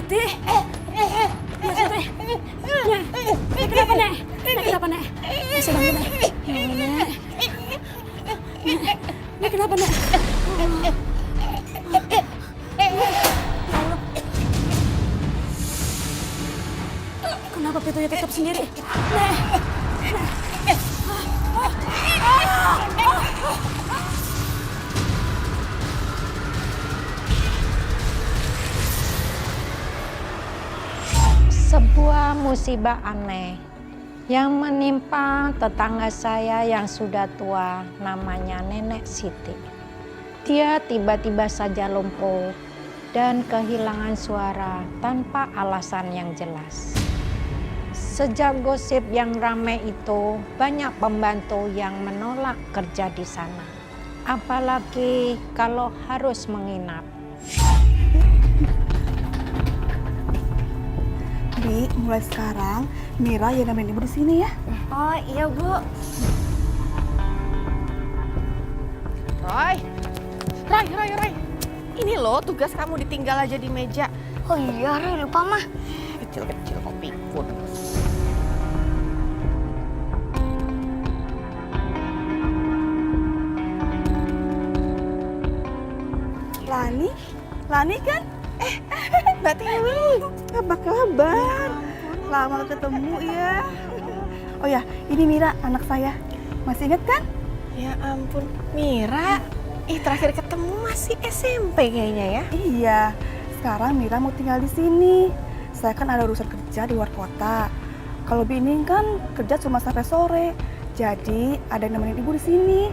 Siti. Nek Siti. Nek kenapa Nek? Nek kenapa Nek? Nek sedang Nek. Ya Allah Nek. Nek kenapa Nek? Kenapa pintunya tutup sendiri? Nek. Sebuah musibah aneh yang menimpa tetangga saya yang sudah tua, namanya Nenek Siti. Dia tiba-tiba saja lumpuh dan kehilangan suara tanpa alasan yang jelas. Sejak gosip yang ramai itu, banyak pembantu yang menolak kerja di sana. Apalagi kalau harus menginap. Bi, mulai sekarang Mira yang nemenin ibu di sini ya. Oh iya Bu. Roy. Ini loh tugas kamu ditinggal aja di meja. Oh iya Roy, lupa mah. Kecil-kecil kok pikun. Lani kan? Mbak Tiwi, apa kabar? Lama ketemu ya. Oh ya, ini Mira, anak saya. Masih ingat kan? Ya ampun, Mira. Terakhir ketemu masih SMP kayaknya ya. Iya, sekarang Mira mau tinggal di sini. Saya kan ada urusan kerja di luar kota. Kalau Bini kan kerja cuma sampai sore. Jadi ada yang nemenin ibu di sini.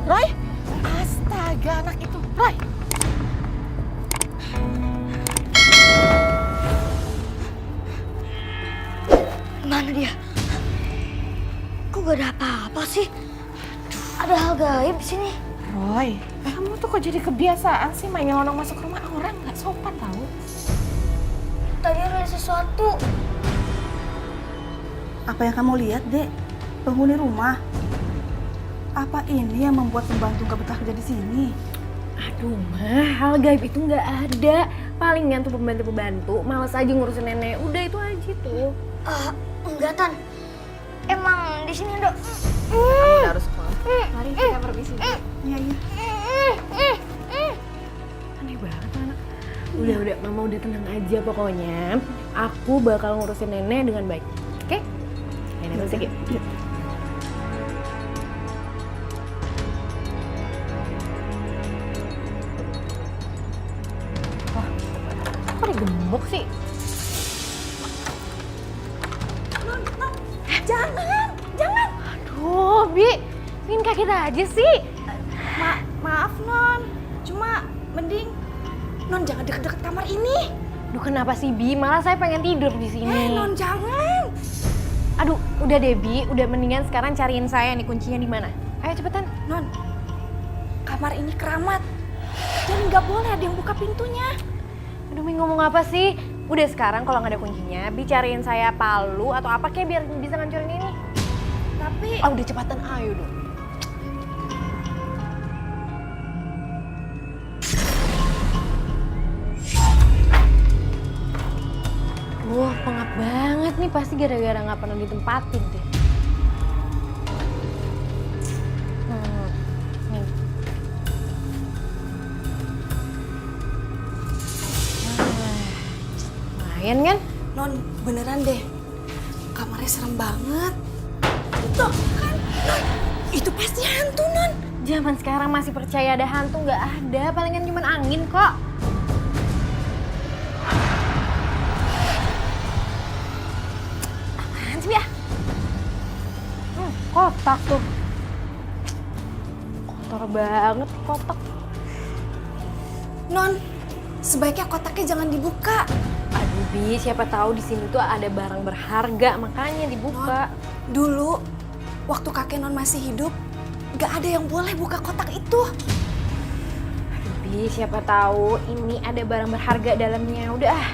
Roy, astaga anak itu. Roy. Mana dia? Kok gak ada apa-apa sih? Ada hal gaib di sini. Roy, kamu tuh kok jadi kebiasaan sih main nyelonong masuk rumah orang, nggak sopan tau. Tadi ada sesuatu. Apa yang kamu lihat, Dek? Penghuni rumah. Apa ini yang membuat pembantu gak betah kerja di sini? Aduh mah, hal gaib itu nggak ada. Palingan tuh pembantu-pembantu males aja ngurusin nenek. Udah itu aja tuh. Enggak Tan. Emang di sini ada. Kamu harus sekolah. Mari kita permisi. Iya. Aneh banget anak. Udah, mama udah tenang aja pokoknya. Aku bakal ngurusin nenek dengan baik. Oke? Nenek musik yuk. Kok dia gemuk sih? Jangan! Aduh, Bi, bikin kaget aja sih. Maaf Non, cuma mending Non jangan deket-deket kamar ini. Duh, kenapa sih, Bi? Malah saya pengen tidur di sini. Non jangan. Aduh, udah deh, Bi. Udah mendingan sekarang cariin saya nih kuncinya di mana. Ayo cepetan. Non, kamar ini keramat dan nggak boleh ada yang buka pintunya. Aduh, Mi ngomong apa sih? Udah sekarang kalau nggak ada kuncinya, Bi cariin saya palu atau apa kayak biar bisa ngancurin ini. Tapi Udah cepatan, ayo dong. Wah, pengap banget nih. Pasti gara-gara nggak pernah ditempatin deh. Nih. Lumayan kan? Non beneran deh, kamarnya serem banget. Tuh kan, Non, itu pasti hantu Non. Zaman sekarang masih percaya ada hantu? Nggak ada, palingan cuma angin kok. Apaan sih, Bia? Kotak tuh. Kotor banget kotak. Non, sebaiknya kotaknya jangan dibuka. Aduh, Bi, siapa tahu di sini tuh ada barang berharga, makanya dibuka. Dulu, waktu kakek Non masih hidup, Gak ada yang boleh buka kotak itu. Bi, siapa tahu ini ada barang berharga dalamnya. Udah ah.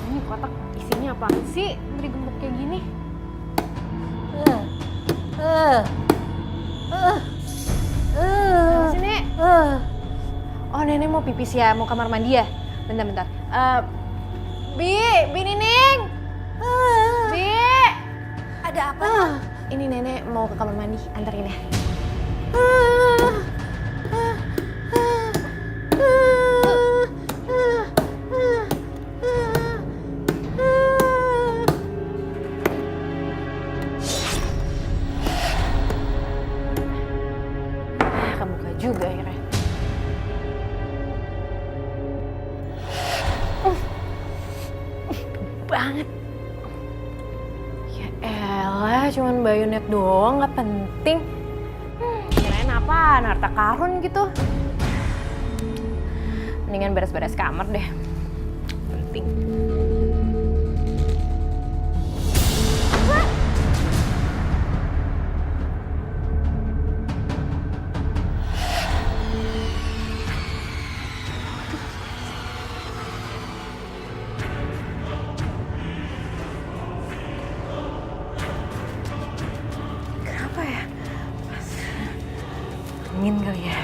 Ini kotak isinya apaan sih? Beri gembok kayak gini. Apa sih, Nek? Oh, Nenek mau pipis ya, mau kamar mandi ya? Bentar. Bi Nining! Bi! Ada apa? Ini Nenek mau ke kamar mandi, anterin ya. Kebuka juga akhirnya. Banget. Ya elah, cuman bayonet doang, nggak penting. Kirain apaan, harta karun gitu. Mendingan beres-beres kamar deh. Penting. Kenapa ya? Angin kali ya.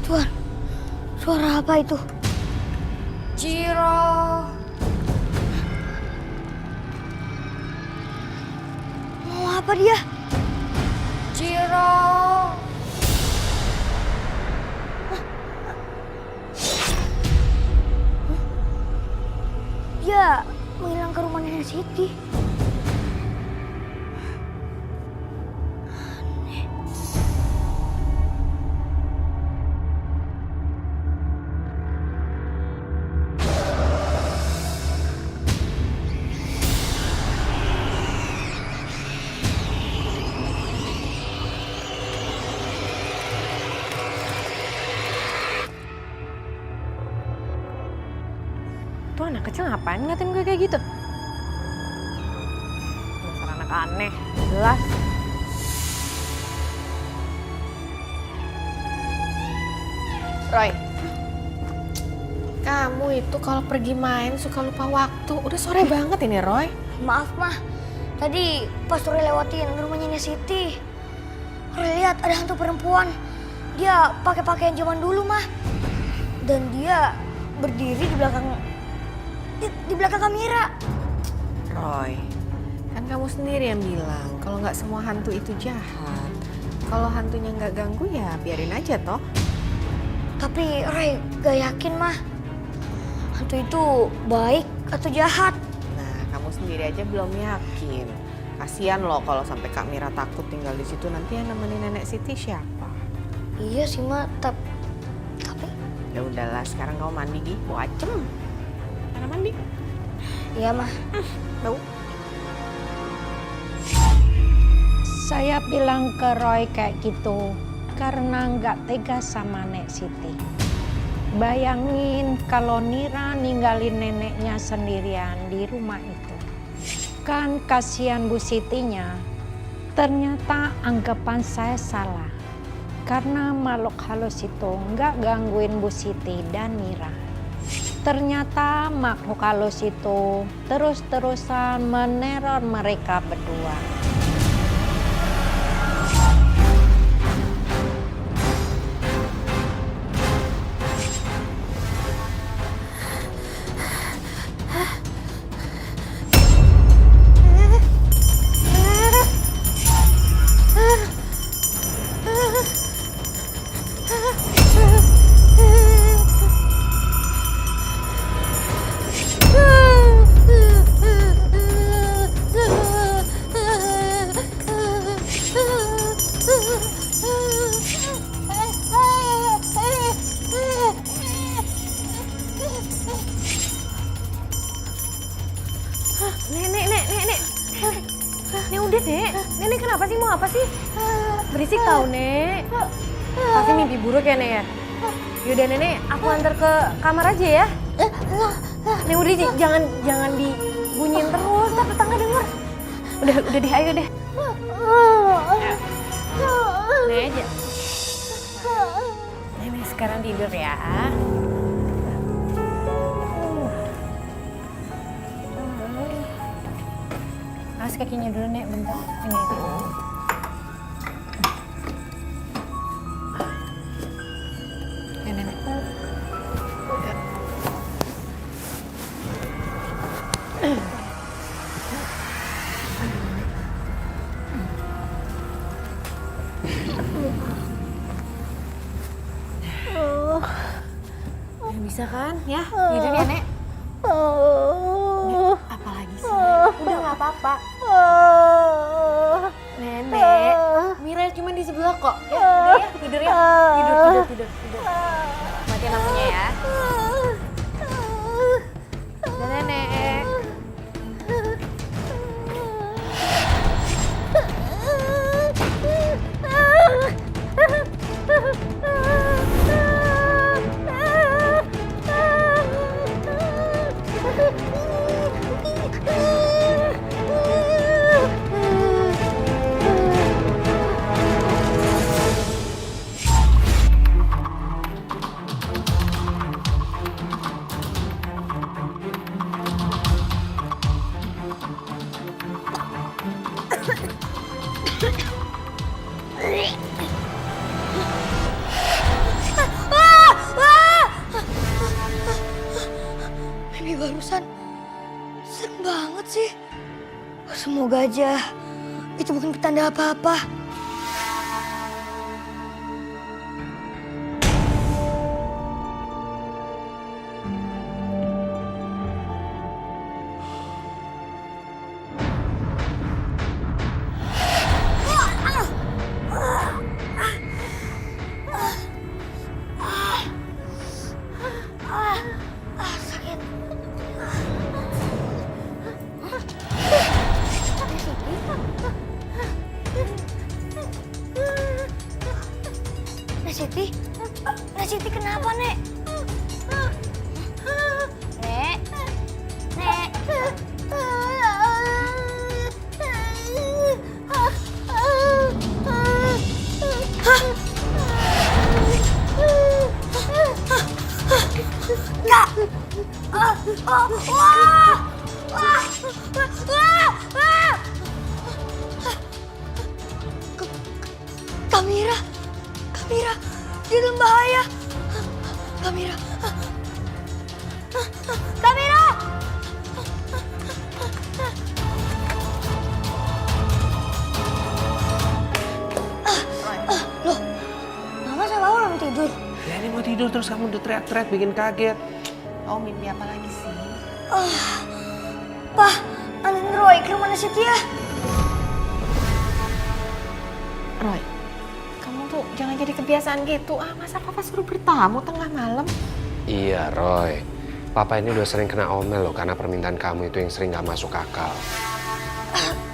Tuan, suara apa itu? Mau apa dia? Dia menghilang ke rumah Nenek Siti. Tuh anak kecil ngapain ngeliatin gue kayak gitu? Dasar anak aneh, jelas. Roy, kamu itu kalau pergi main suka lupa waktu. Udah sore banget ini, Roy. Maaf, Mah. Tadi pas Roy lewatin rumahnya Nenek Siti, Roy lihat ada hantu perempuan. Dia pakai pakaian zaman dulu, Mah. Dan dia berdiri di belakang kamera. Roy, kan kamu sendiri yang bilang kalau nggak semua hantu itu jahat. Kalau hantunya nggak ganggu ya biarin aja toh. Tapi Roy gak yakin, Mah. Hantu itu baik atau jahat. Nah, kamu sendiri aja belum yakin. Kasian loh kalau sampai Kak Mira takut tinggal di situ, nanti yang nemenin Nenek Siti siapa? Iya sih, Mah. Tapi Ya udahlah, sekarang kamu mandi Gi, bau acem. Mana mandi? iya, Mah. Bau. Saya bilang ke Roy kayak gitu karena nggak tega sama Nek Siti. Bayangin kalau Nira ninggalin neneknya sendirian di rumah itu. Kan kasihan Bu Sitinya. Ternyata anggapan saya salah. Karena makhluk halus itu nggak gangguin Bu Siti dan Nira. Ternyata makhluk halus itu terus-terusan meneror mereka berdua. Udah, Nek. Nenek kenapa sih? Mau apa sih? Berisik tau, Nek. Pasti mimpi buruk ya, Nek ya? Yaudah, Nenek, aku antar ke kamar aja ya. Nek, udah jangan dibunyiin terus, ntar tetangga denger. Udah deh, ayo deh. Nek aja. Nenek sekarang tidur ya. Awas kakinya dulu, Nek, bentar. Ini. Nenek. Ya, bisa kan? Ya, tidur ya, Nek. Nek, apalagi sih, Nek? Udah nggak apa-apa. Nenek, Mira cuma di sebelah kok. Ya, udah ya, tidur ya. Tidur. Matiin lampunya ya. Udah, Nenek. Mimpi barusan serem banget sih. Semoga aja itu bukan petanda apa-apa. Sakit. Siti kenapa, Nek? Nek? Nek? Kak! Kamira, dia dalam bahaya. Kamira. Loh, Mama sama Papa belum tidur. Ya ini mau tidur terus kamu udah teriak-teriak bikin kaget. Oh, mimpi apa lagi sih? Pak, anterin Roy ke rumah Siti ya. Roy, kamu tuh jangan jadi kebiasaan gitu. Masa papa suruh bertamu tengah malam? Iya Roy, Papa ini udah sering kena omel loh karena permintaan kamu itu yang sering gak masuk akal.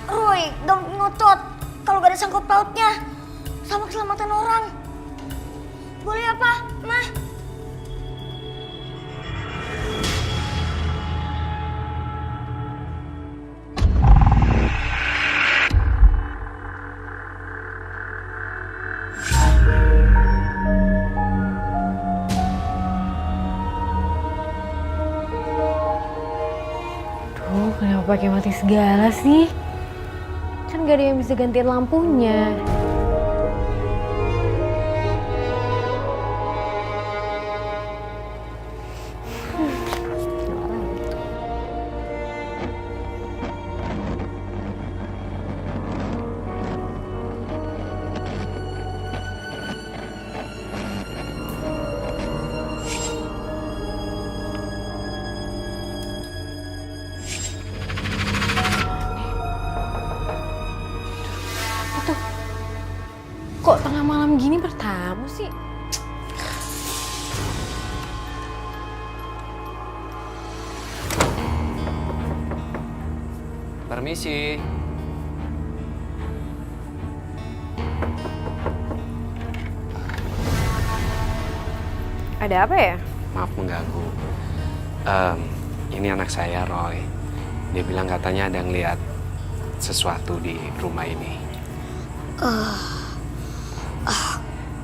Roy, gak ngotot kalau gak ada sangkut pautnya sama keselamatan orang. Boleh apa, Ma? Kenapa pakai mati segala sih? Kan gak ada yang bisa gantiin lampunya. Kok tengah malam gini bertamu sih? Permisi. Ada apa ya? Maaf mengganggu. Ini anak saya, Roy. Dia bilang katanya ada ngeliat sesuatu di rumah ini.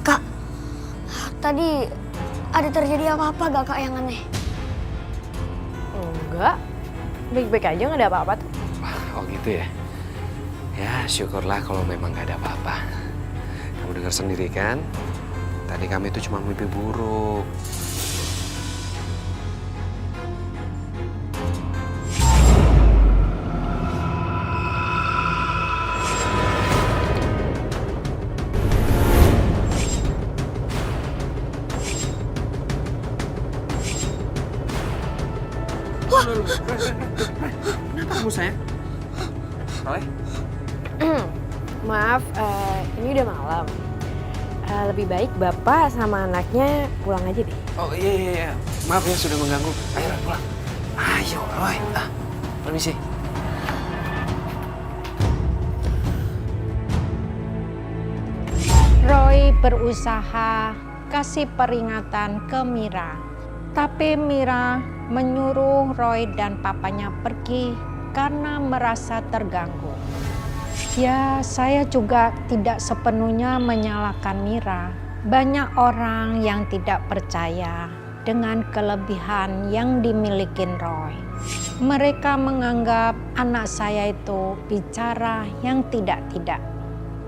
Kak, tadi ada terjadi apa-apa gak Kak yang aneh? Enggak. Baik-baik aja, nggak ada apa-apa tuh. Oh gitu ya? Ya syukurlah kalau memang gak ada apa-apa. Kamu dengar sendiri kan? Tadi kami itu cuma mimpi buruk. Kenapa kamu sayang? Roy? Maaf, ini udah malam. Lebih baik bapak sama anaknya pulang aja deh. Oh iya. Maaf ya sudah mengganggu. Ayo Roy, pulang. Ayo Roy. Permisi. Roy berusaha kasih peringatan ke Mira. Tapi Mira menyuruh Roy dan papanya pergi karena merasa terganggu. Ya, saya juga tidak sepenuhnya menyalahkan Mira. Banyak orang yang tidak percaya dengan kelebihan yang dimiliki Roy. Mereka menganggap anak saya itu bicara yang tidak-tidak.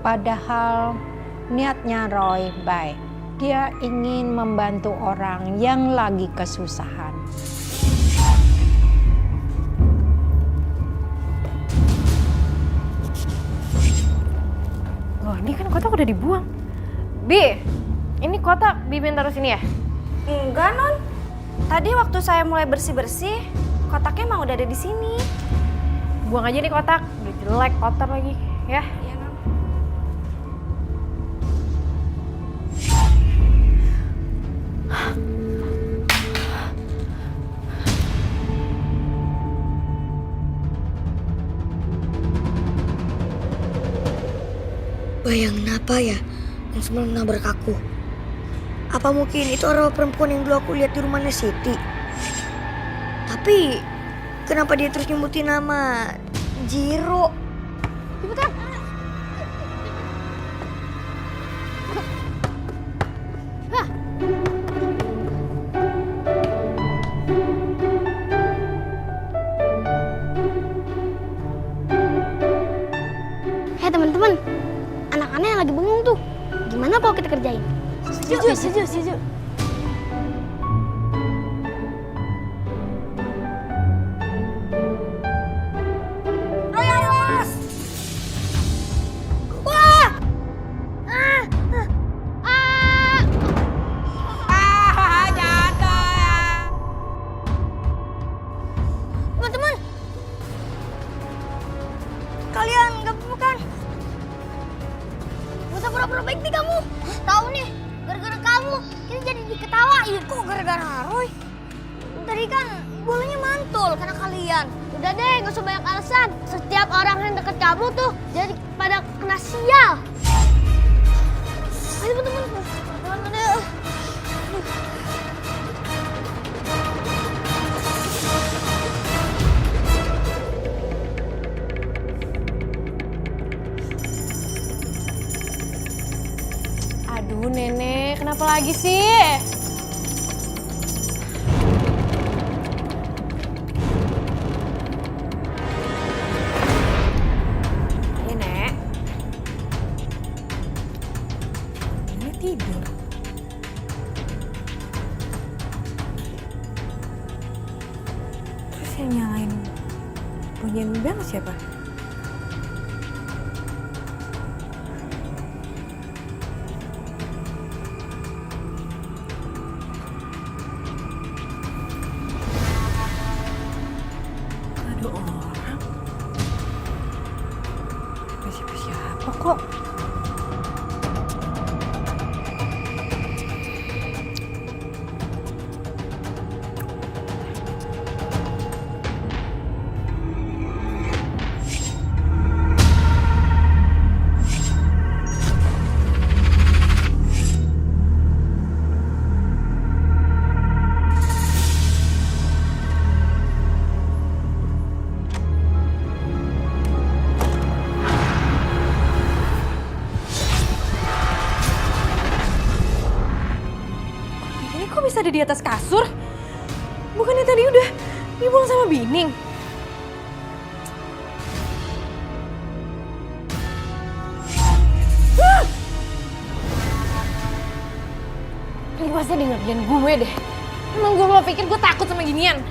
Padahal niatnya Roy baik. Dia ingin membantu orang yang lagi kesusahan. Loh, ini kan kotak udah dibuang. Bi, ini kotak Bibi taruh sini ya? Enggak, Non. Tadi waktu saya mulai bersih-bersih, kotaknya emang udah ada di sini. Buang aja nih kotak, udah jelek, kotor lagi, ya. Iya, Non. Bayangin apa ya yang sebelum nabrak aku? Apa mungkin itu arwah perempuan yang dulu aku lihat di rumahnya Siti? Tapi kenapa dia terus nyebutin nama Jiro? Cepetan. Hei teman-teman, anak-anak yang lagi bengong tuh, gimana kalau kita kerjain? Setuju. Teman-teman, kalian gak apa-apa kan? Gak usah pura-pura baik nih kamu. Tahu nih, gara-gara kamu kita jadi diketawain. Kok gara-gara Roy? Tadi kan bolanya mantul karena kalian. Udah deh, gak usah banyak alasan. Setiap orang yang deket kamu tuh jadi pada kena sial. Ayo teman-teman. Aduh nenek, kenapa lagi sih? Nenek. Nenek tidur. Terus yang nyalain bunyiin bel siapa? Ada orang. Siapa kok? di atas kasur? Bukannya tadi udah dibuang sama Bining? Ini pasti dia ngerjain gue deh. Emang gue lo pikir gue takut sama ginian?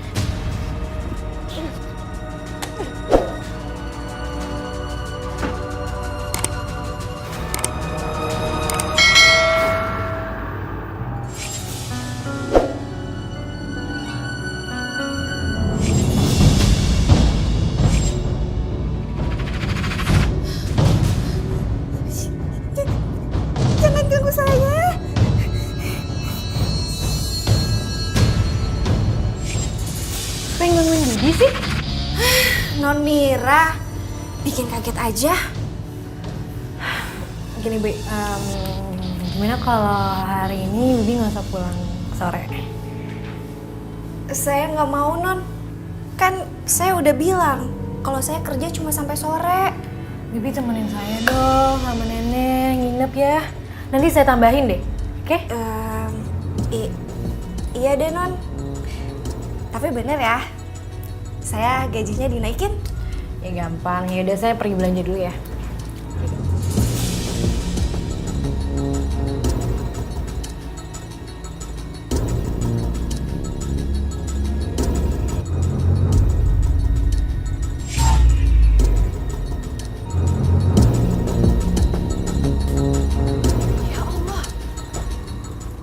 Jangan ganggu saya. Apa yang gangguin Bibi sih? Non Mira, bikin kaget aja. Gini Bi, gimana kalau hari ini Bibi nggak usah pulang sore? Saya nggak mau, Non. Kan saya udah bilang kalau saya kerja cuma sampai sore. Bibi temenin saya dong sama nenek, nginep ya. Nanti saya tambahin deh, oke? Iya deh, Non. Tapi bener ya, saya gajinya dinaikin. Ya gampang, ya udah saya pergi belanja dulu ya. Ya Allah,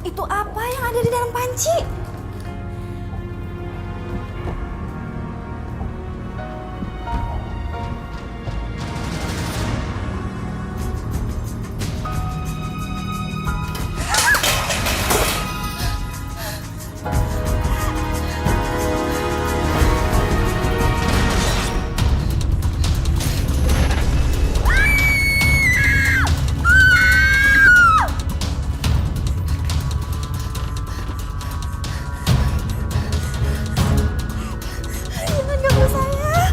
itu apa yang ada di dalam panci? Jangan ganggu saya.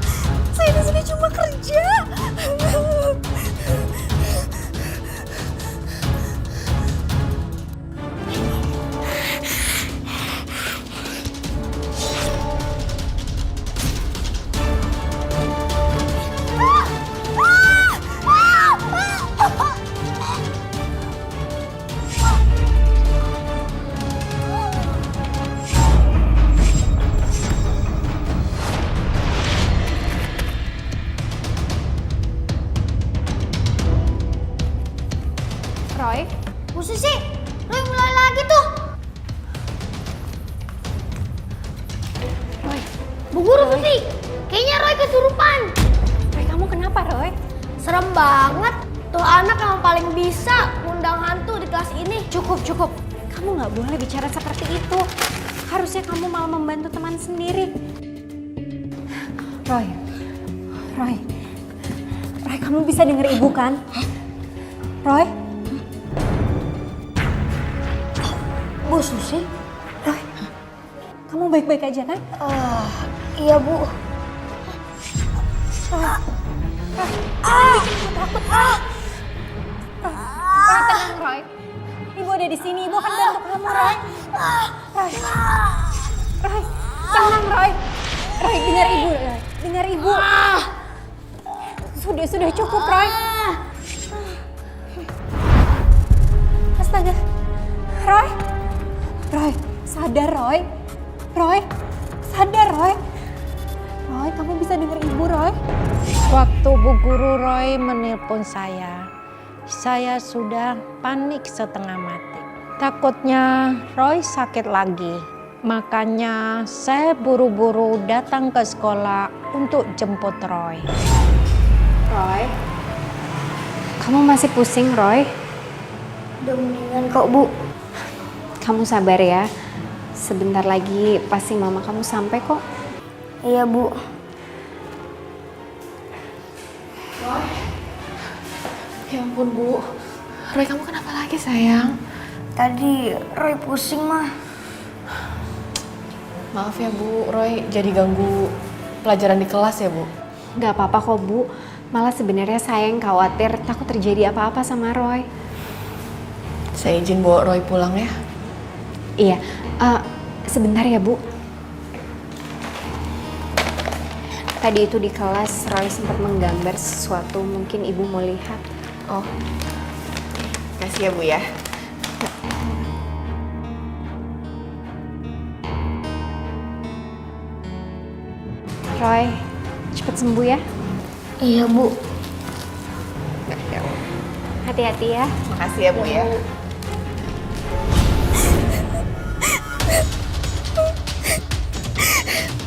Saya di sini cuma kerja. Roy, Bu Susi, Roy mulai lagi tuh. Bu Guru Susi, kayaknya Roy kesurupan. Roy kamu kenapa Roy? Serem banget. Tuh anak yang paling bisa ngundang hantu di kelas ini. Cukup. Kamu nggak boleh bicara seperti itu. Harusnya kamu malah membantu teman sendiri. Roy, kamu bisa denger ibu kan? Roy? Bu Susi? Roy, kamu baik-baik aja kan? Iya Bu. Roy, tenang Roy. Ibu ada di sini, ibu akan bantu kamu Roy. Roy, tenang Roy. Roy, dengar ibu Roy. Dengar ibu. Sudah cukup Roy. Astaga. Roy, sadar Roy. Roy, sadar Roy. Roy, kamu bisa dengar ibu Roy. Waktu Bu Guru Roy menelpon saya sudah panik setengah mati. Takutnya Roy sakit lagi. Makanya saya buru-buru datang ke sekolah untuk jemput Roy. Roy, kamu masih pusing Roy? Udah mendingan kok Bu. Kamu sabar ya. Sebentar lagi pasti mama kamu sampai kok. Iya Bu. Ya ampun Bu, Roy kamu kenapa lagi sayang? Tadi Roy pusing mah. Maaf ya Bu, Roy jadi ganggu pelajaran di kelas ya Bu? Gak apa-apa kok Bu. Malah sebenarnya saya yang khawatir takut terjadi apa-apa sama Roy. Saya izin bawa Roy pulang ya. Iya, Sebentar ya, Bu. Tadi itu di kelas Roy sempat menggambar sesuatu, mungkin Ibu mau lihat. Oh, kasih ya Bu ya. Roy, cepet sembuh ya. Iya, Bu. Nah, ya Bu. Hati-hati ya. Makasih ya Bu ya.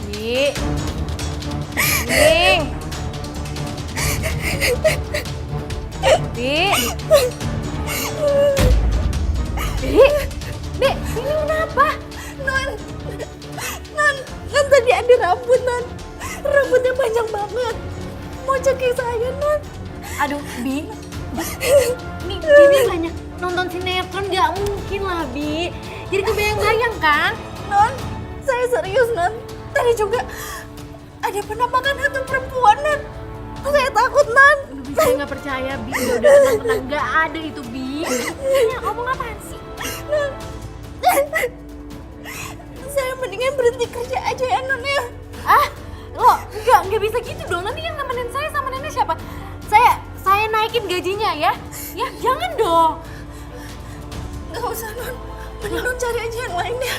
Bi. Ning. Bi. Bi. Bi, ini kenapa? Non, tadi ada rambut, Non. Rambutnya panjang banget. Mau cekik saya, Non. Aduh, Bi. Nih, Bibi banyak nonton sinetron, gak mungkin lah, Bi. Jadi kebayang-bayang kan? Non, saya serius, Non. Tadi juga ada penampakan hantu perempuan, Non. Saya takut, Non. Saya nggak percaya, Bi. Udah tenang-tenang, gak ada itu, Bi. Ya, ngomong apaan sih? Saya mendingan berhenti kerja aja ya, Non ya. Ah, lo nggak bisa gitu dong. Nanti yang nemenin saya sama nenek siapa? Saya naikin gajinya ya. Ya, jangan dong. Gak usah, Non. Mending Non cari aja yang lain ya.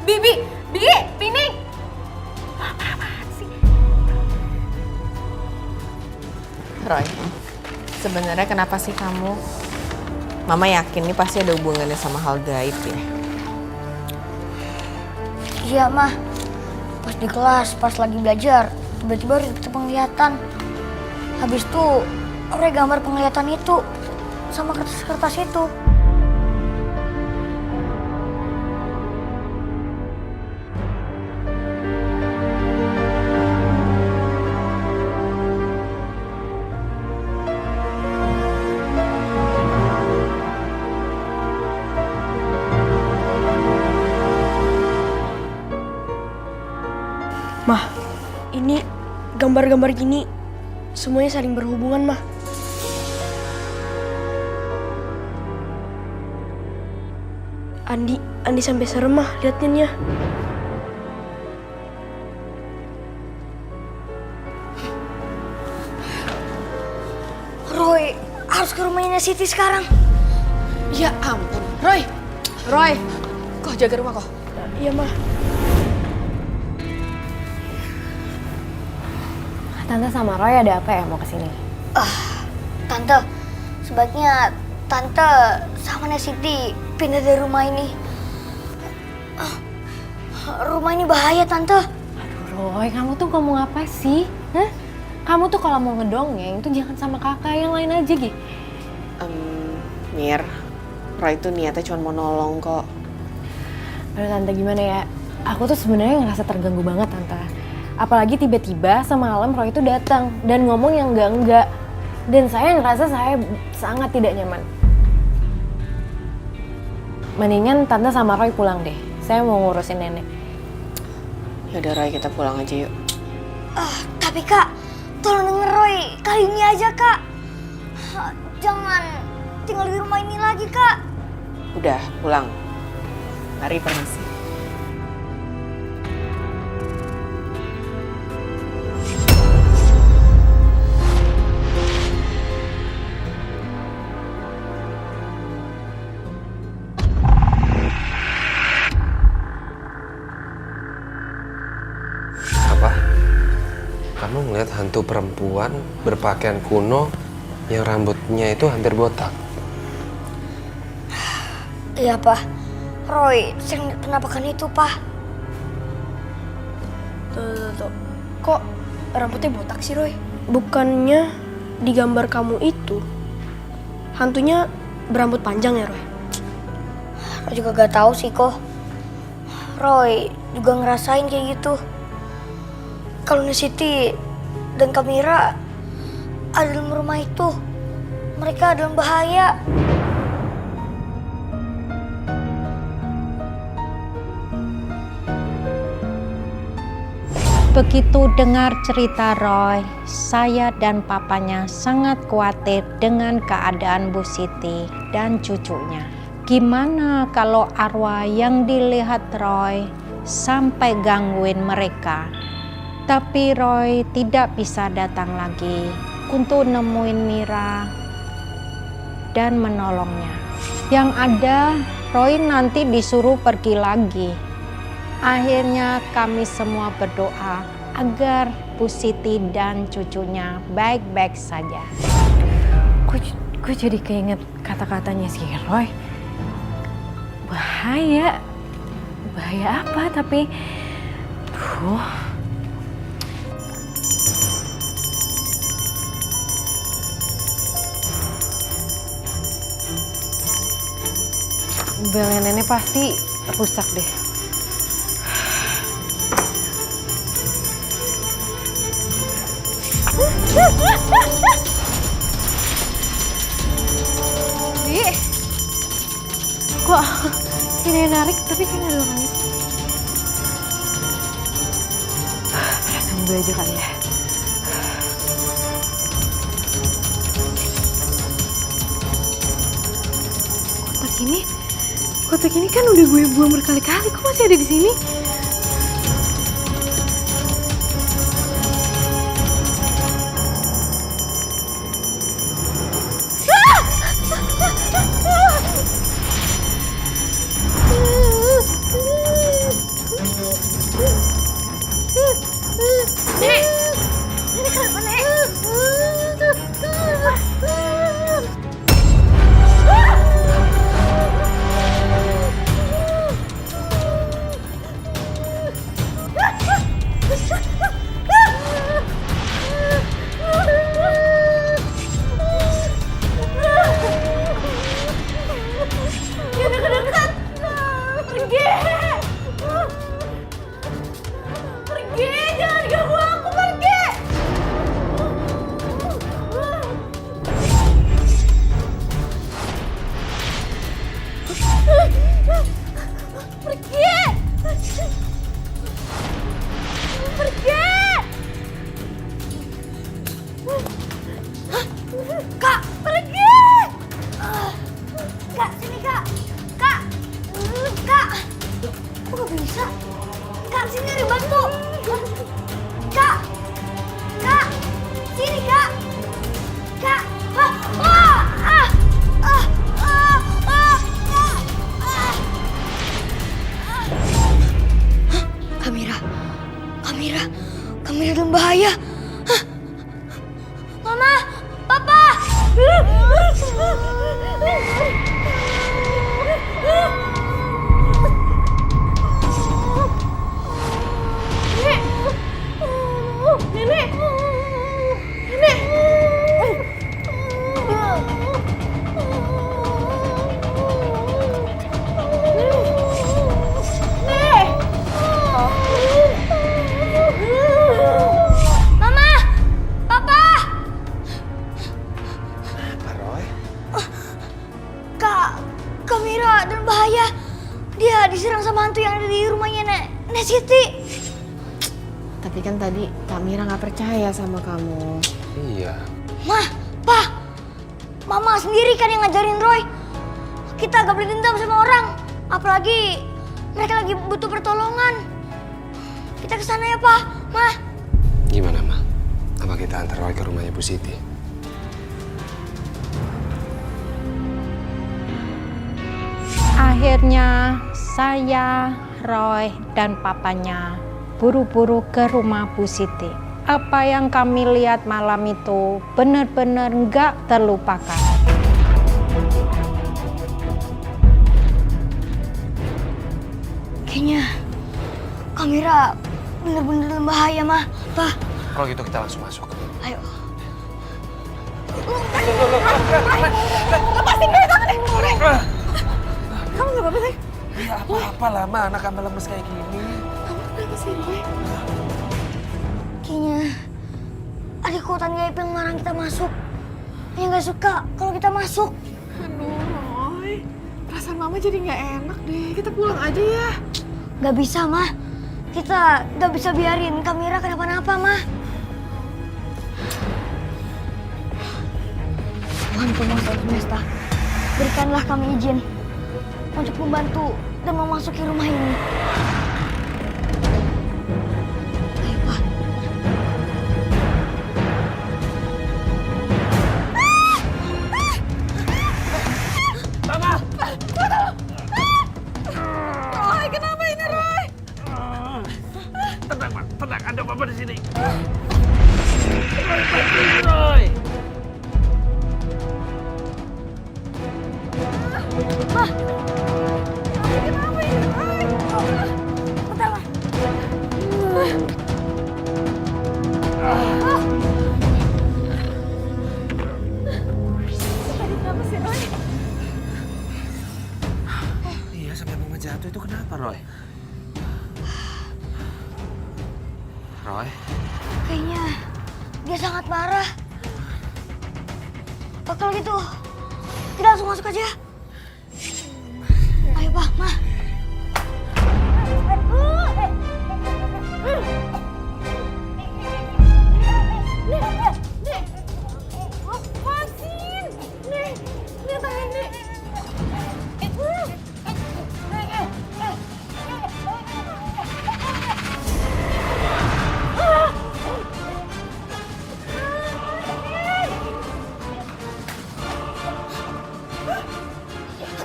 Bi, Pining. Apaan sih? Roy, sebenarnya kenapa sih kamu? Mama yakin ini pasti ada hubungannya sama hal gaib ya. Iya, Mah. Pas di kelas, pas lagi belajar, tiba-tiba ada penglihatan. Habis itu, Roy gambar penglihatan itu sama kertas-kertas itu. Mah, ini gambar-gambar gini semuanya saling berhubungan, Mah. Andi sampai serem, Mah, liatinnya. Roy harus ke rumahnya Siti sekarang. Ya ampun, Roy, kok jaga rumah kok. Iya, Mah. Tante sama Roy ada apa ya mau kesini? Tante, sebaiknya Tante sama Nek Siti pindah dari rumah ini. Rumah ini bahaya, Tante. Aduh, Roy, kamu tuh ngomong apa sih? Hah? Kamu tuh kalau mau ngedongeng tuh jangan sama kakak, yang lain aja, Gi. Mir, Roy itu niatnya cuma mau nolong kok. Aduh, Tante, gimana ya? Aku tuh sebenarnya ngerasa terganggu banget, Tante. Apalagi tiba-tiba semalam Roy itu datang dan ngomong yang enggak-enggak. Dan saya ngerasa saya sangat tidak nyaman. Mendingan Tante sama Roy pulang deh. Saya mau ngurusin nenek. Yaudah Roy, kita pulang aja yuk. Tapi Kak, tolong denger Roy. Kali ini aja, Kak. Jangan tinggal di rumah ini lagi, Kak. Udah, pulang. Mari, permisi. Apa? Kamu ngeliat hantu perempuan berpakaian kuno yang rambutnya itu hampir botak? Iya, Pak. Roy sering penampakan itu, Pak. Tuh. Kok rambutnya botak sih, Roy? Bukannya di gambar kamu itu hantunya berambut panjang ya, Roy? Roy juga gak tahu sih kok. Roy juga ngerasain kayak gitu. Kalau Nek Siti dan Kamira ada dalam rumah itu, mereka dalam bahaya. Begitu dengar cerita Roy, saya dan papanya sangat khawatir dengan keadaan Bu Siti dan cucunya. Gimana kalau arwah yang dilihat Roy sampai gangguin mereka? Tapi Roy tidak bisa datang lagi untuk nemuin Mira dan menolongnya. Yang ada Roy nanti disuruh pergi lagi. Akhirnya kami semua berdoa agar Bu Siti dan cucunya baik-baik saja. Gue jadi keinget kata-katanya si Roy. Bahaya. Bahaya apa tapi... Belnya nenek pasti rusak deh. Di, kok ini narik tapi kayak gak ada orangnya. Perasaan gue aja kali ya. Kotak ini kan udah gue buang berkali-kali, kok masih ada di sini? Kamira dalam bahaya. Hah? Mama, Papa. Nenek. Kamira dalam bahaya. Dia diserang sama hantu yang ada di rumahnya Nek Siti. Tapi kan tadi Kak Mira nggak percaya sama kamu. Iya. Mah, Pa, Mama sendiri kan yang ngajarin Roy. Kita gak boleh dendam sama orang. Apalagi mereka lagi butuh pertolongan. Kita kesana ya, Pa, Ma. Gimana, Ma? Apa kita antar Roy ke rumahnya Bu Siti? Akhirnya saya, Roy, dan papanya buru-buru ke rumah Bu Siti. Apa yang kami lihat malam itu benar-benar nggak terlupakan. Kayaknya Kamira benar-benar dalam bahaya, Ma. Pa. Kalau gitu kita langsung masuk. Ayo. Lepasin deh tangannya. Kamu nggak apa-apa, Say? Ya apa-apa lah, Ma. Anak ambal lemes kayak gini. Kamu kenapa sih, Roy? Kayaknya ada kekuatan gaib yang melarang kita masuk. Yang nggak suka kalau kita masuk. Aduh, Roy. Perasaan Mama jadi nggak enak deh. Kita pulang aja ya. Gak bisa, Ma. Kita gak bisa biarin Kamira kenapa-napa, Ma. Tuhan penguasa semesta, berikanlah kami izin untuk membantu dan memasuki rumah ini. Ayo, Pak. Roy, kenapa ini Roy? Tenang, Pak. Tenang. Ada Papa di sini. Roy, bantuin Roy. Kenapa ini Roy? Bentar, Pak. Tadi kenapa sih Roy? Iya, sampai Mama jatuh itu kenapa, Roy? Roy? Kayaknya dia sangat marah. Oh, kalau gitu, kita langsung masuk aja. Ayo, Pak, Ma.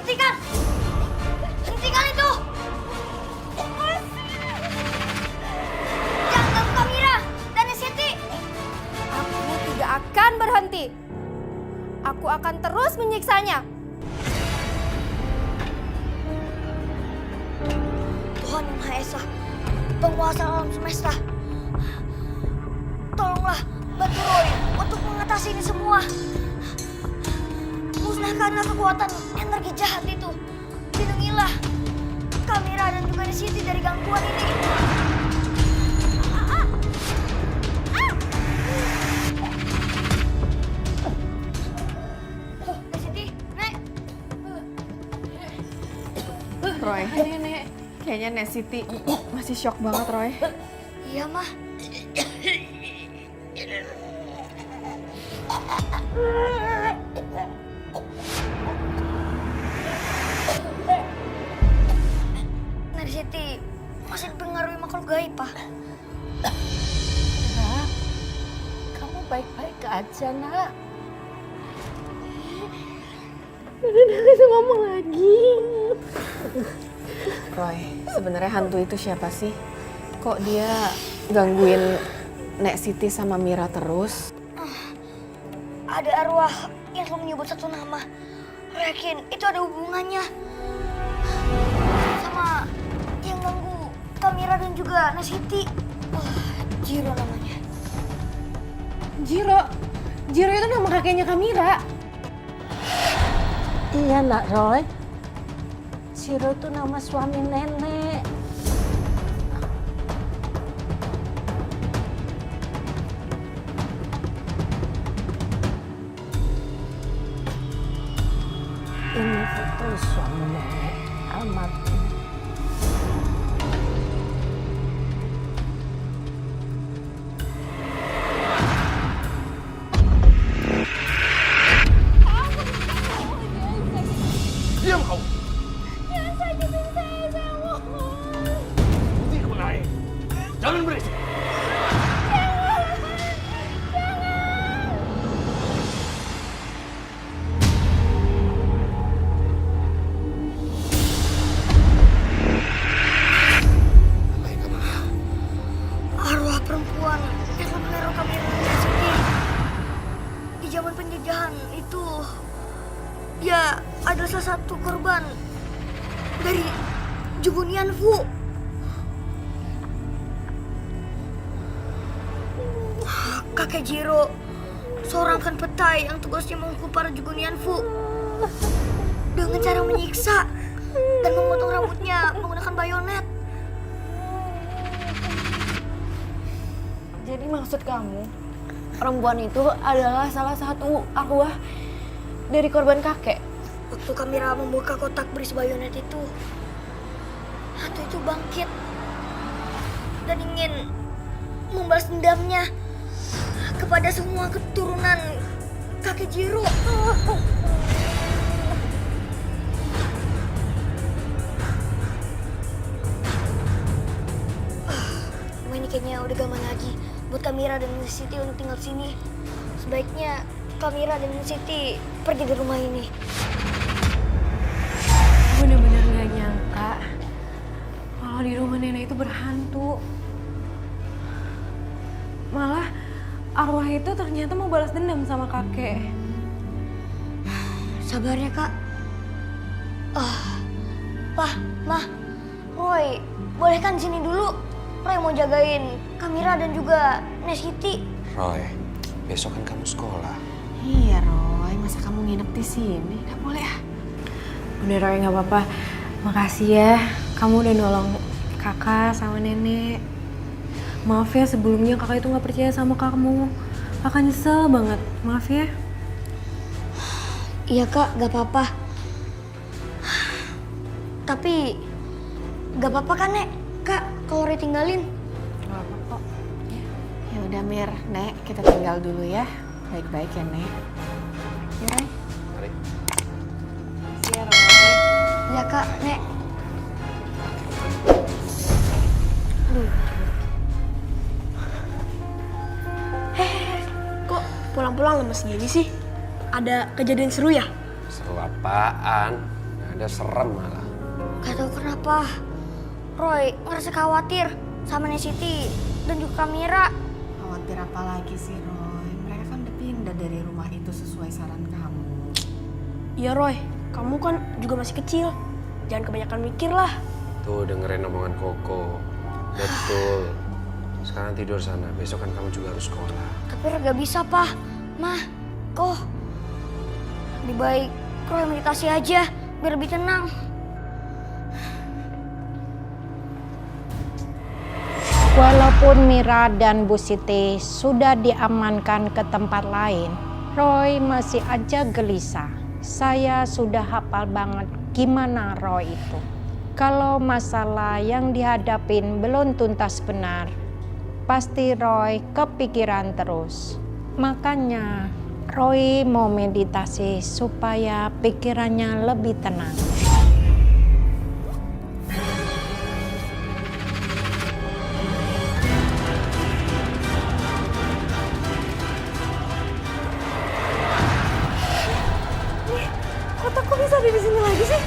Hentikan! Hentikan itu! Jangan ganggu Kamira dan Siti. Aku tidak akan berhenti. Aku akan terus menyiksanya. Tuhan Yang Maha Esa, penguasa alam semesta, tolonglah bantu Roy untuk mengatasi ini semua. Musnahkanlah kekuatan energi jahat itu. Lindungilah Kamira dan juga Siti dari gangguan ini. Siti, Nek. Roy, kayaknya Nek Siti masih shock banget, Roy. Iya, Mah. Nek Siti masih dipengaruhi makhluk gaib, Pak. Kamu baik-baik aja, Nak. Roy, sebenarnya hantu itu siapa sih? Kok dia gangguin Nek Siti sama Mira terus? Ada arwah yang selalu menyebut satu nama. Yakin itu ada hubungannya sama yang ganggu Kamira dan juga Siti. Jiro namanya. Jiro itu nama kakeknya Kamira. Iya, Nak Roy. Jiro itu nama suami nenek. Ini foto suami nenek almarhum. Diam kau! Jangan sakitin saya mohon. Putihku naik. Jangan berisik. Arwah perempuan yang meneror Kamira dan Siti. Di zaman penjajahan itu, dia adalah salah satu korban dari Jugunian Fu. Kakek Jiro, seorang kan petai yang tugasnya menghukum para Jugunian Fu dengan cara menyiksa dan memotong rambutnya menggunakan bayonet. Jadi maksud kamu, perempuan itu adalah salah satu arwah dari korban kakek? Waktu Kamira membuka kotak berisi bayonet itu, hantu itu bangkit dan ingin membalas dendamnya kepada semua keturunan kakek Jiro. kayaknya udah gaman lagi buat Kamira dan Miss Siti untuk tinggal di sini. Sebaiknya Kamira dan Miss Siti pergi dari rumah ini. Bener-bener gak nyangka kalau di rumah nenek itu berhantu. Malah arwah itu ternyata mau balas dendam sama kakek. Sabar ya, Kak. Pak, Mah, Roy, boleh kan di sini dulu? Roy mau jagain Kamira dan juga Nek Siti. Roy, besok kan kamu sekolah. Iya Roy, masa kamu nginep di sini? Nggak boleh ah. Udah Roy, gak apa-apa. Makasih ya, kamu udah nolong kakak sama nenek. Maaf ya sebelumnya kakak itu gak percaya sama kamu. Kakak nyesel banget, maaf ya. Iya, Kak, gak apa-apa. Tapi gak apa-apa kan, Nek? Kak, kalau Roy tinggalin. Gak apa kok. Ya udah Mir, Nek, kita tinggal dulu ya. Baik-baik ya Nek. Ya Roy. Mari. Makasih ya Roy. Iya, Kak, Nek. Kok pulang-pulang lemes gini sih? Ada kejadian seru ya? Seru apaan? Ada serem malah. Gak tau kenapa Roy ngerasa khawatir sama Nek Siti dan juga Kamira. Khawatir apa lagi sih Roy? Mereka kan udah pindah dari rumah itu sesuai saran kamu. Iya Roy, kamu kan juga masih kecil. Jangan kebanyakan mikir lah. Tuh dengerin omongan Koko. Betul. Sekarang tidur sana, besok kan kamu juga harus sekolah. Tapi Roy gak bisa, Pak. Mah, kok lebih baik Roy meditasi aja biar lebih tenang. Walaupun Mira dan Bu Siti sudah diamankan ke tempat lain, Roy masih aja gelisah. Saya sudah hafal banget gimana Roy itu. Kalau masalah yang dihadapin belum tuntas benar, pasti Roy kepikiran terus. Makanya Roy mau meditasi supaya pikirannya lebih tenang. Kotak kok bisa ada di sini lagi sih?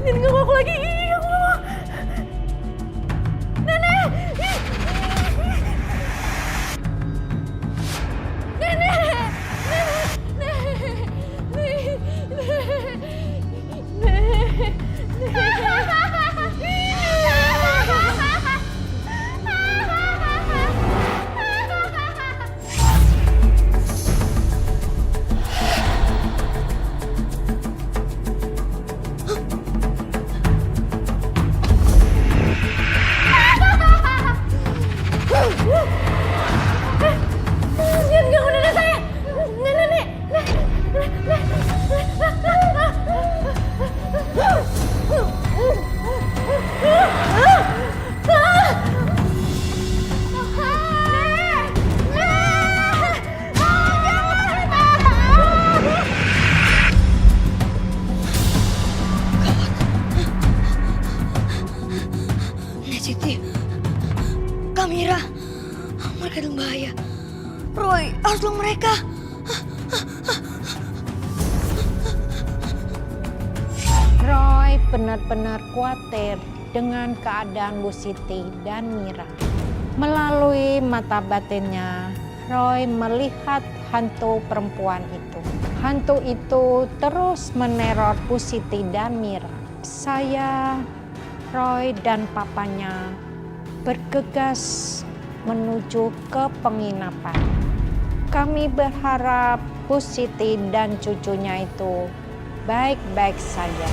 Jangan ganggu aku lagi, aku gak mau. Nenek! Jangan ganggu nenek saya! Nenek! Nek Siti, Kamira, mereka dalam bahaya. Roy, harus tolong mereka. Roy benar-benar khawatir dengan keadaan Bu Siti dan Mira. Melalui mata batinnya, Roy melihat hantu perempuan itu. Hantu itu terus meneror Bu Siti dan Mira. Saya, Roy dan papanya bergegas menuju ke penginapan. Kami berharap Bu Siti dan cucunya itu baik-baik saja.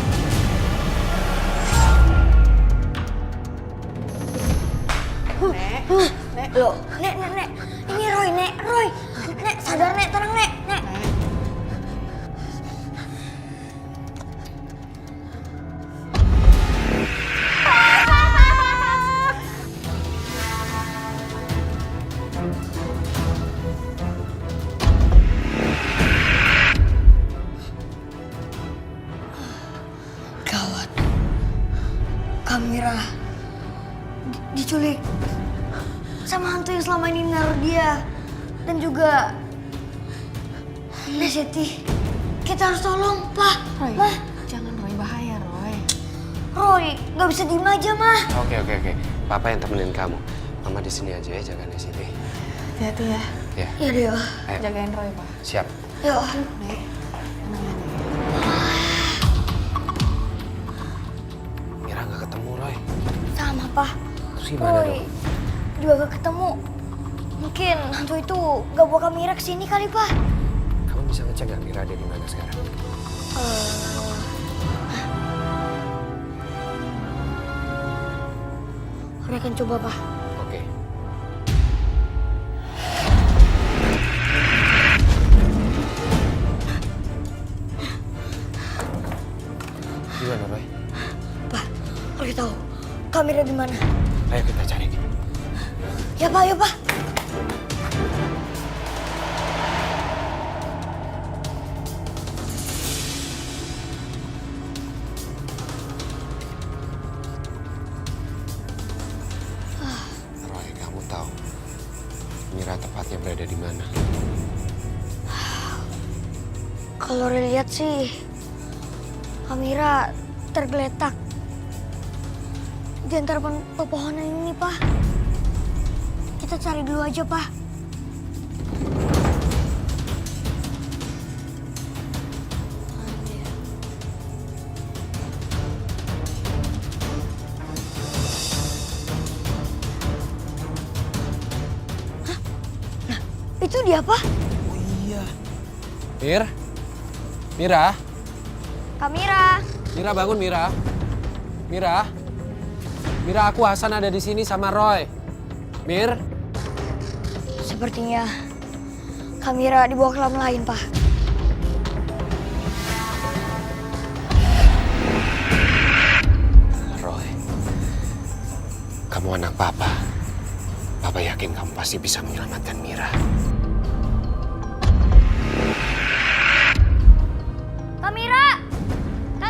Nek. Loh, Nek. Ini Roy, Nek. Nek, sadar, Nek. Tenang, Nek. Gawat. diculik sama hantu yang selama ini menaruh dia. Dan juga Nek Siti. Kita harus tolong, Pak. Roy, Mah. jangan Roy, bahaya Roy. Roy, nggak bisa diem aja, Mah. Oke. Papa yang temenin kamu. Mama di sini aja ya, jaga Nek Siti. Hati-hati ya. Ya. Iya deh. Ayo. Jagain Roy, Pak. Siap. Yuk. Nek, tenang ya, Nek. Mira nggak ketemu, Roy. Sama, Pak. Terus gimana Roy dong? juga gak ketemu. Mungkin hantu itu gak bawa Mira kesini kali, Pak. Kamu bisa ngecek nggak Mira ada di mana sekarang? Roy akan coba, Pak. Oke. Gimana, Roy? Pak, Roy tahu Mira di mana. Ayo kita cari. Ya, Pak, ya, Pak. Roy, kamu tahu Mira tepatnya berada di mana? Kalau Roy lihat sih, Mira tergeletak di antara pepohonan ini, Pak. Kita cari dulu aja, Pak. Hah? Nah, itu dia, Pak. Mira? Mira. Mira bangun, Mira. Mira, aku Hasan ada di sini sama Roy. Mir? Sepertinya Mira dibawa ke alam lain, Pak. Roy, kamu anak Papa. Papa yakin kamu pasti bisa menyelamatkan Mira.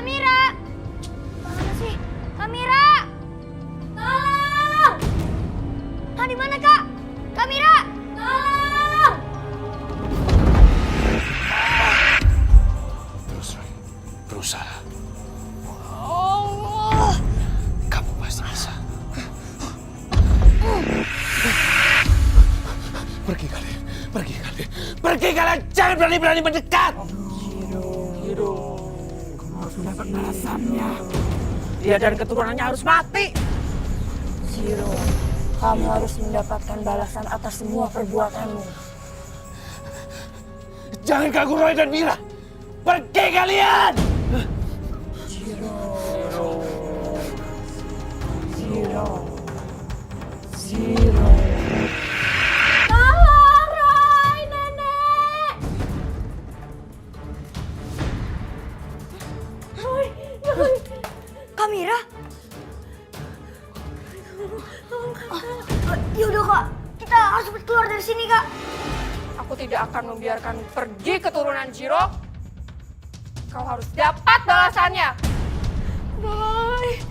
Mira! Mana sih? Mira! Tolong! Di mana, Kak? Mira! Tolong! Terus, Roy. Berusaha. Allah! Kamu pasti bisa. Pergi kalian. Pergi kalian. Jangan berani-berani mendekat. Dapat balasannya. Dia dan keturunannya harus mati. Zero, kamu harus mendapatkan balasan atas semua perbuatanmu. Jangan ganggu Roy dan Mira. Pergi kalian. Zero. Tolong, Roy, Nenek! Mira? Yaudah, Kak. Kita harus cepat keluar dari sini, Kak. Aku tidak akan membiarkan pergi keturunan Jiro. Kau harus dapat balasannya. Bye.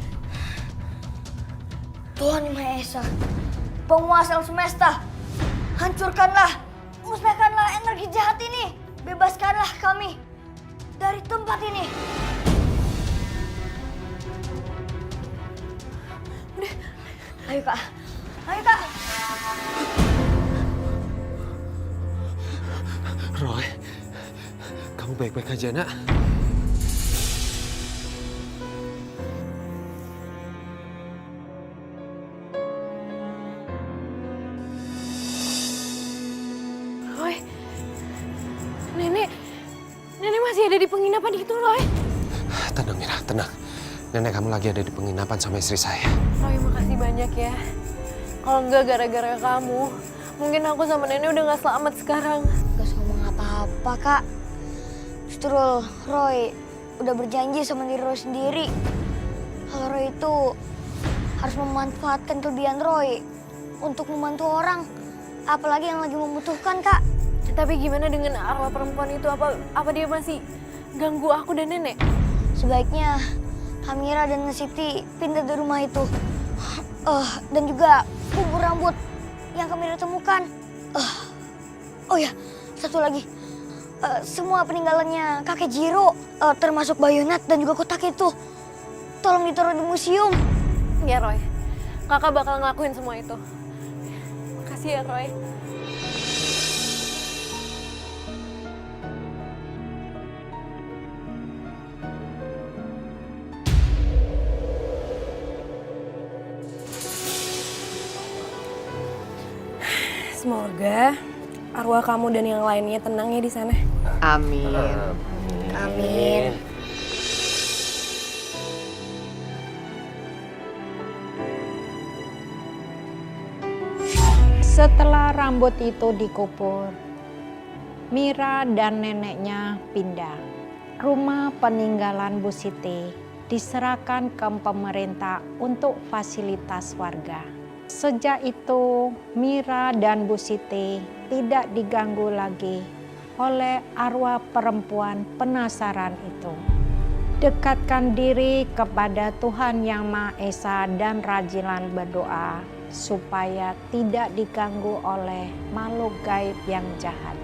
Tuhan Yang Maha Esa, penguasa alam semesta, hancurkanlah, musnahkanlah energi jahat ini. Bebaskanlah kami dari tempat ini. Udah, ayo Kak. Roy, kamu baik-baik aja, Nak? Roy, Nenek masih ada di penginapan itu, Roy. Tenang, Mira, tenang. Nenek kamu lagi ada di penginapan sama istri saya. Roy, makasih banyak ya. Kalau enggak gara-gara kamu, mungkin aku sama Nenek udah gak selamat sekarang. Gak usah ngomong apa-apa, Kak. Justru Roy udah berjanji sama diri Roy sendiri. Kalau Roy itu harus memanfaatkan kelebihan Roy untuk membantu orang. Apalagi yang lagi membutuhkan, Kak. Tapi gimana dengan arwah perempuan itu? Apa dia masih ganggu aku dan Nenek? Sebaiknya Mira dan Siti pindah dari rumah itu. Dan juga bubur rambut yang kami temukan. Oh ya, satu lagi. Semua peninggalannya kakek Jiro, termasuk bayonet dan juga kotak itu, tolong ditaruh di museum. Ya Roy, kakak bakal ngelakuin semua itu. Makasih ya Roy. Semoga arwah kamu dan yang lainnya tenang ya di sana. Amin. Amin. Setelah rambut itu dikubur, Mira dan neneknya pindah. Rumah peninggalan Bu Siti diserahkan ke pemerintah untuk fasilitas warga. Sejak itu, Mira dan Bu Siti tidak diganggu lagi oleh arwah perempuan penasaran itu. Dekatkan diri kepada Tuhan Yang Maha Esa dan rajinlah berdoa supaya tidak diganggu oleh makhluk gaib yang jahat.